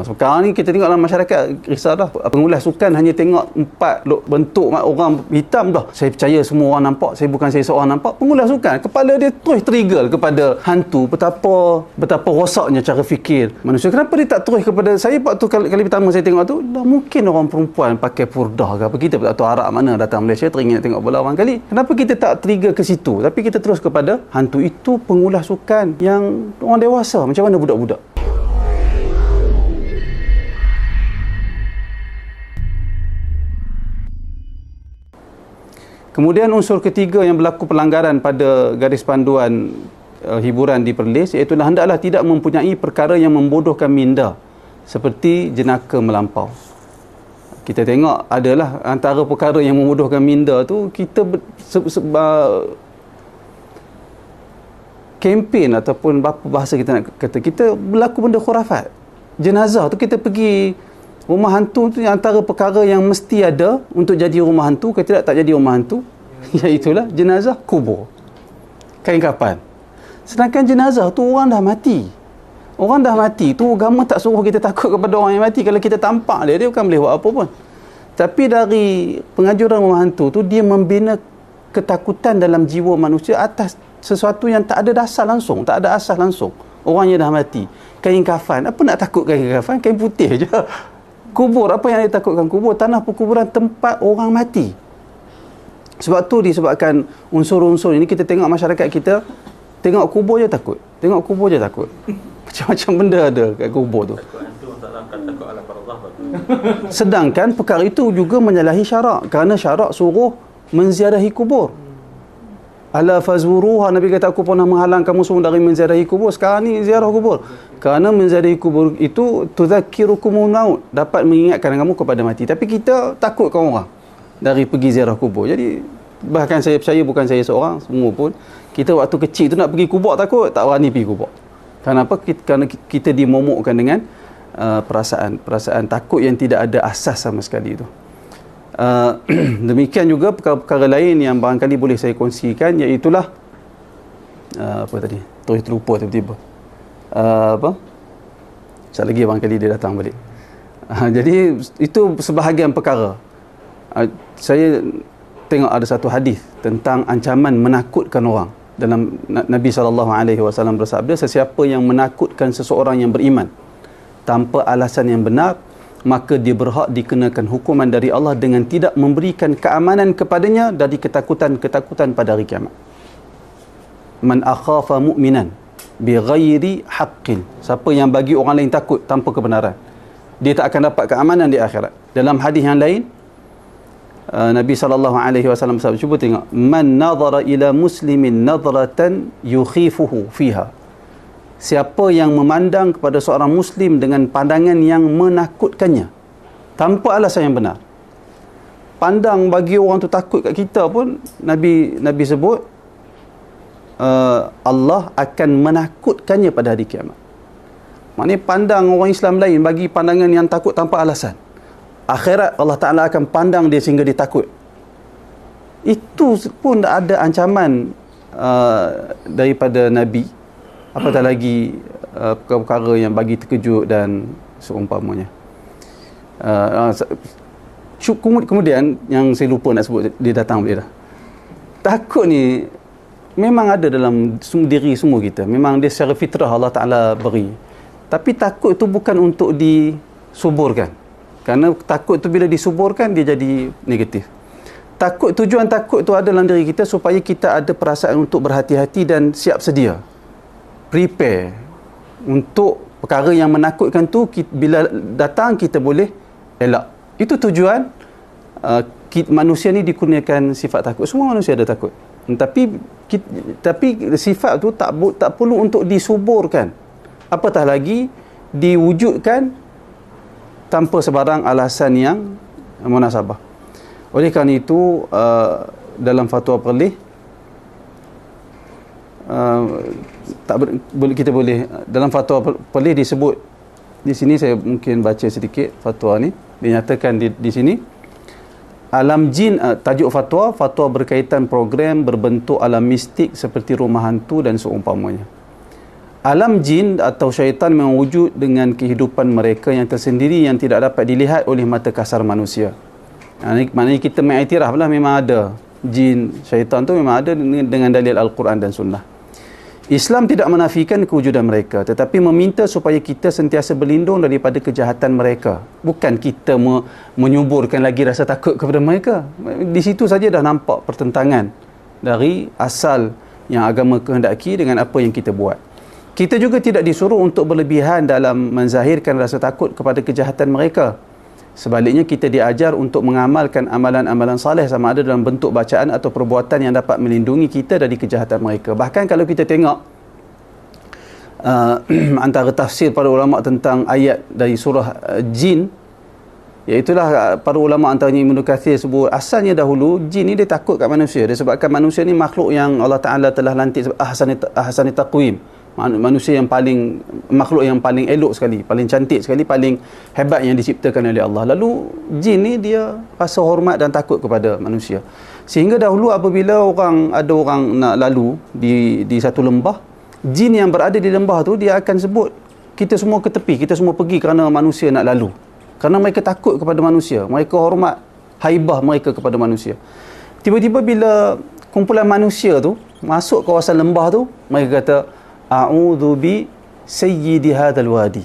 Sekarang ni kita tengok dalam masyarakat risau dah. Pengulas sukan hanya tengok 4 bentuk orang hitam dah. Saya percaya semua orang nampak. Saya seorang nampak. Pengulas sukan, kepala dia terus trigger kepada hantu. Betapa rosaknya cara fikir manusia. Kenapa dia tak terus kepada saya? Waktu kali pertama saya tengok tu, dah mungkin orang perempuan pakai purdah ke apa. Kita tak tahu Arab mana datang Malaysia teringat tengok bola orang kali. Kenapa kita tak trigger ke situ? Tapi kita terus kepada hantu. Itu pengulas sukan yang orang dewasa. Macam mana budak-budak? Kemudian unsur ketiga yang berlaku pelanggaran pada garis panduan hiburan di Perlis, iaitu hendaklah tidak mempunyai perkara yang membodohkan minda seperti jenaka melampau. Kita tengok adalah antara perkara yang membodohkan minda tu, kita kempen ataupun apa bahasa kita nak kata, kita berlaku benda khurafat. Jenazah tu, kita pergi rumah hantu tu, antara perkara yang mesti ada untuk jadi rumah hantu, kalau tidak tak jadi rumah hantu, iaitulah jenazah kubur, kain kapan. Sedangkan jenazah tu orang dah mati. Orang dah mati tu, agama tak suruh kita takut kepada orang yang mati. Kalau kita tampak dia bukan boleh buat apa pun. Tapi dari pengajuran rumah hantu tu, dia membina ketakutan dalam jiwa manusia atas sesuatu yang tak ada dasar langsung, tak ada asas langsung. Orangnya dah mati. Kain kafan, apa nak takut kain kafan? Kain putih je. Kubur, apa yang ditakutkan? Kubur, tanah perkuburan, tempat orang mati. Sebab tu disebabkan unsur-unsur ini, kita tengok masyarakat kita, tengok kubur je takut. Tengok kubur je takut. Macam-macam benda ada kat kubur tu. Sedangkan perkara itu juga menyalahi syarak. Kerana syarak suruh menziarahi kubur. Ala fazuruha, Nabi kata aku pernah menghalang kamu semua dari menziarahi kubur. Sekarang ni ziarah kubur. Kerana menziarahi kubur itu tudzakirukumul maut, dapat mengingatkan kamu kepada mati. Tapi kita takutkan orang dari pergi ziarah kubur. Jadi bahkan saya percaya, bukan saya seorang, semua pun, kita waktu kecil tu nak pergi kubur takut, tak berani pergi kubur. Kenapa? Kerana kita dimomokkan dengan perasaan takut yang tidak ada asas sama sekali itu. Demikian juga perkara-perkara lain yang barangkali boleh saya kongsikan, iaitulah apa tadi? Terlupa tiba-tiba. Sekejap lagi barangkali dia datang balik. Jadi itu sebahagian perkara. Saya tengok ada satu hadis tentang ancaman menakutkan orang. Dalam Nabi SAW bersabda, sesiapa yang menakutkan seseorang yang beriman tanpa alasan yang benar, maka dia berhak dikenakan hukuman dari Allah dengan tidak memberikan keamanan kepadanya dari ketakutan pada hari kiamat. Man akhafa mu'minan bighairi haqqin, siapa yang bagi orang lain takut tanpa kebenaran, dia tak akan dapat keamanan di akhirat. Dalam hadis yang lain, Nabi SAW bersabda, cuba tengok, man nadhara ila muslimin nadratan yukhifuhu fiha, siapa yang memandang kepada seorang muslim dengan pandangan yang menakutkannya tanpa alasan yang benar. Pandang bagi orang tu takut kat kita pun, Nabi sebut Allah akan menakutkannya pada hari kiamat. Maknanya pandang orang Islam lain bagi pandangan yang takut tanpa alasan, akhirat Allah Ta'ala akan pandang dia sehingga dia takut. Itu pun ada ancaman daripada Nabi, apatah lagi perkara-perkara yang bagi terkejut dan seumpamanya. Kemudian yang saya lupa nak sebut, dia datang boleh dah. Takut ni memang ada dalam diri semua kita. Memang dia secara fitrah Allah Ta'ala beri. Tapi takut tu bukan untuk disuburkan. Kerana takut tu bila disuburkan, dia jadi negatif. Tujuan takut tu ada dalam diri kita supaya kita ada perasaan untuk berhati-hati dan siap sedia. Prepare untuk perkara yang menakutkan tu, bila datang kita boleh elak. Itu tujuan manusia ni dikurniakan sifat takut. Semua manusia ada takut. Tapi sifat tu tak perlu untuk disuburkan. Apatah lagi diwujudkan tanpa sebarang alasan yang munasabah. Oleh kerana itu, dalam fatwa Perlis, kita boleh, dalam fatwa Perlis disebut, di sini saya mungkin baca sedikit fatwa ni, dinyatakan di sini, alam jin, tajuk fatwa berkaitan program berbentuk alam mistik seperti rumah hantu dan seumpamanya. Alam jin atau syaitan memang wujud dengan kehidupan mereka yang tersendiri yang tidak dapat dilihat oleh mata kasar manusia. Maknanya kita mengiktiraf lah memang ada jin, syaitan tu memang ada dengan dalil Al-Quran dan Sunnah. Islam tidak menafikan kewujudan mereka, tetapi meminta supaya kita sentiasa berlindung daripada kejahatan mereka. Bukan kita menyuburkan lagi rasa takut kepada mereka. Di situ saja dah nampak pertentangan dari asal yang agama kehendaki dengan apa yang kita buat. Kita juga tidak disuruh untuk berlebihan dalam menzahirkan rasa takut kepada kejahatan mereka. Sebaliknya, kita diajar untuk mengamalkan amalan-amalan saleh sama ada dalam bentuk bacaan atau perbuatan yang dapat melindungi kita dari kejahatan mereka. Bahkan kalau kita tengok antara tafsir para ulama tentang ayat dari surah Jin, iaitulah para ulama antaranya Ibnu Katsir sebut asalnya dahulu jin ni dia takut kat manusia disebabkan manusia ni makhluk yang Allah Taala telah lantik ahsani taqwim, manusia yang paling, makhluk yang paling elok sekali, paling cantik sekali, paling hebat yang diciptakan oleh Allah. Lalu jin ni dia rasa hormat dan takut kepada manusia, sehingga dahulu apabila ada orang nak lalu di satu lembah, jin yang berada di lembah tu dia akan sebut kita semua ke tepi, kita semua pergi kerana manusia nak lalu, kerana mereka takut kepada manusia, mereka hormat haibah mereka kepada manusia. Tiba-tiba bila kumpulan manusia tu masuk kawasan lembah tu, mereka kata a'udzu bi sayyidi hadzal wadi,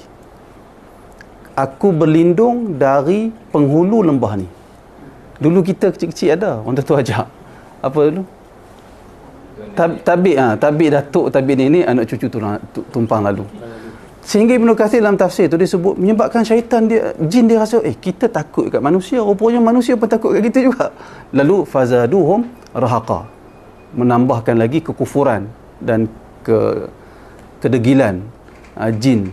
aku berlindung dari penghulu lembah ni. Dulu kita kecil-kecil ada orang tu ajak apa dulu, tabik datuk, tabik ni anak cucu tu tumpang lalu. Sehingga Ibnu Katsir dalam tafsir tu dia sebut menyebabkan syaitan dia, jin dia rasa kita takut kat manusia, rupanya manusia pun takut kat kita juga. Lalu fazaduhum rahaqa, menambahkan lagi kekufuran dan kedegilan jin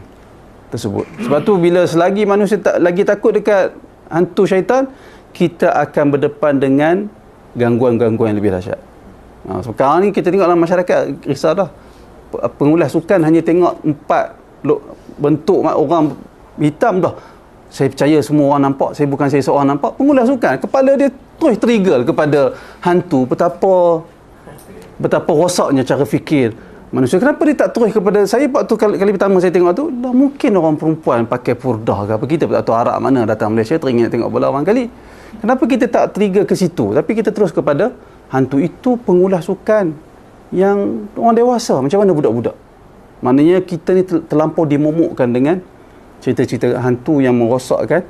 tersebut. Sebab tu bila selagi manusia lagi takut dekat hantu syaitan, kita akan berdepan dengan gangguan-gangguan yang lebih dahsyat. Sekarang ni kita tengok dalam masyarakat risau dah. Pengulas sukan hanya tengok 4 bentuk orang hitam dah, saya percaya semua orang nampak, saya bukan saya seorang nampak. Pengulas sukan, kepala dia terus trigger kepada hantu. Betapa rosaknya cara fikir manusia. Kenapa dia tak terus kepada saya? Waktu kali pertama saya tengok tu, dah mungkin orang perempuan pakai purdah ke apa, kita tak tahu Arab mana datang Malaysia teringin tengok bola orang kali. Kenapa kita tak trigger ke situ, tapi kita terus kepada hantu? Itu pengulas sukan yang orang dewasa, macam mana budak-budak? Maknanya kita ni terlampau dimomokkan dengan cerita-cerita hantu yang merosakkan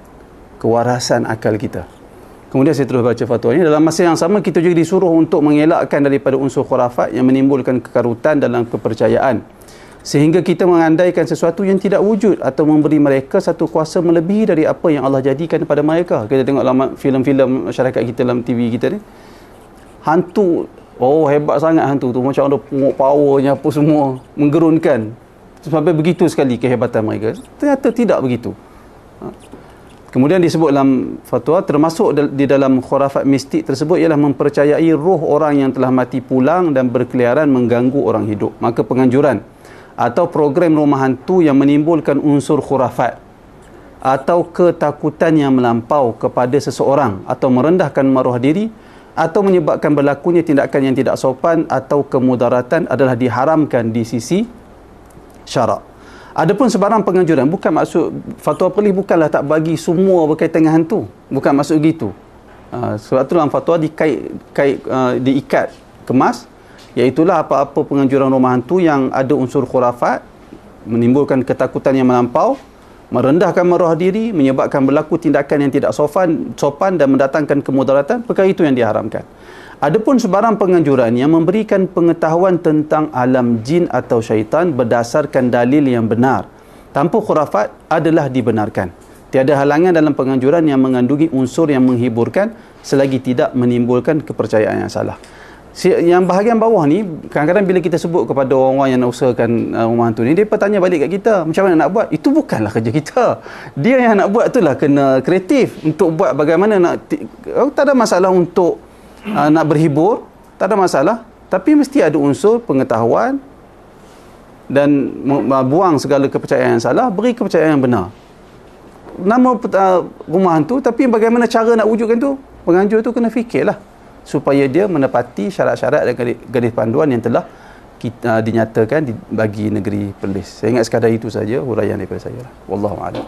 kewarasan akal kita. Kemudian saya terus baca fatwa ini. Dalam masa yang sama, kita juga disuruh untuk mengelakkan daripada unsur khurafat yang menimbulkan kekarutan dalam kepercayaan, sehingga kita mengandaikan sesuatu yang tidak wujud atau memberi mereka satu kuasa melebihi dari apa yang Allah jadikan kepada mereka. Kita tengok dalam filem-filem masyarakat kita, dalam TV kita ni, hantu, hebat sangat hantu tu, macam ada powernya apa semua, menggerunkan, sampai begitu sekali kehebatan mereka. Ternyata tidak begitu. Kemudian disebut dalam fatwa, termasuk di dalam khurafat mistik tersebut ialah mempercayai roh orang yang telah mati pulang dan berkeliaran mengganggu orang hidup. Maka penganjuran atau program rumah hantu yang menimbulkan unsur khurafat atau ketakutan yang melampau kepada seseorang atau merendahkan maruah diri atau menyebabkan berlakunya tindakan yang tidak sopan atau kemudaratan adalah diharamkan di sisi syarak. Adapun sebarang penganjuran, bukan maksud fatwa Perlis bukanlah tak bagi semua berkaitan dengan hantu, bukan maksud begitu. Sebab tu dalam fatwa diikat kemas, iaitulah apa-apa penganjuran rumah hantu yang ada unsur khurafat, menimbulkan ketakutan yang melampau, merendahkan maruah diri, menyebabkan berlaku tindakan yang tidak sopan dan mendatangkan kemudaratan, perkara itu yang diharamkan. Adapun sebarang penganjuran yang memberikan pengetahuan tentang alam jin atau syaitan berdasarkan dalil yang benar tanpa khurafat adalah dibenarkan. Tiada halangan dalam penganjuran yang mengandungi unsur yang menghiburkan selagi tidak menimbulkan kepercayaan yang salah. Yang bahagian bawah ni, kadang-kadang bila kita sebut kepada orang-orang yang nak usahakan rumah hantu ni, dia bertanya balik kat kita, macam mana nak buat? Itu bukanlah kerja kita. Dia yang nak buat itulah kena kreatif untuk buat bagaimana nak. Tak ada masalah untuk nak berhibur, tak ada masalah, tapi mesti ada unsur pengetahuan dan buang segala kepercayaan yang salah, beri kepercayaan yang benar. Nama rumah hantu, tapi bagaimana cara nak wujudkan tu, penganjur tu kena fikirlah supaya dia menepati syarat-syarat dan garis panduan yang telah kita dinyatakan bagi negeri Perlis. Saya ingat sekadar itu saja huraian daripada saya. Wallahu a'lam.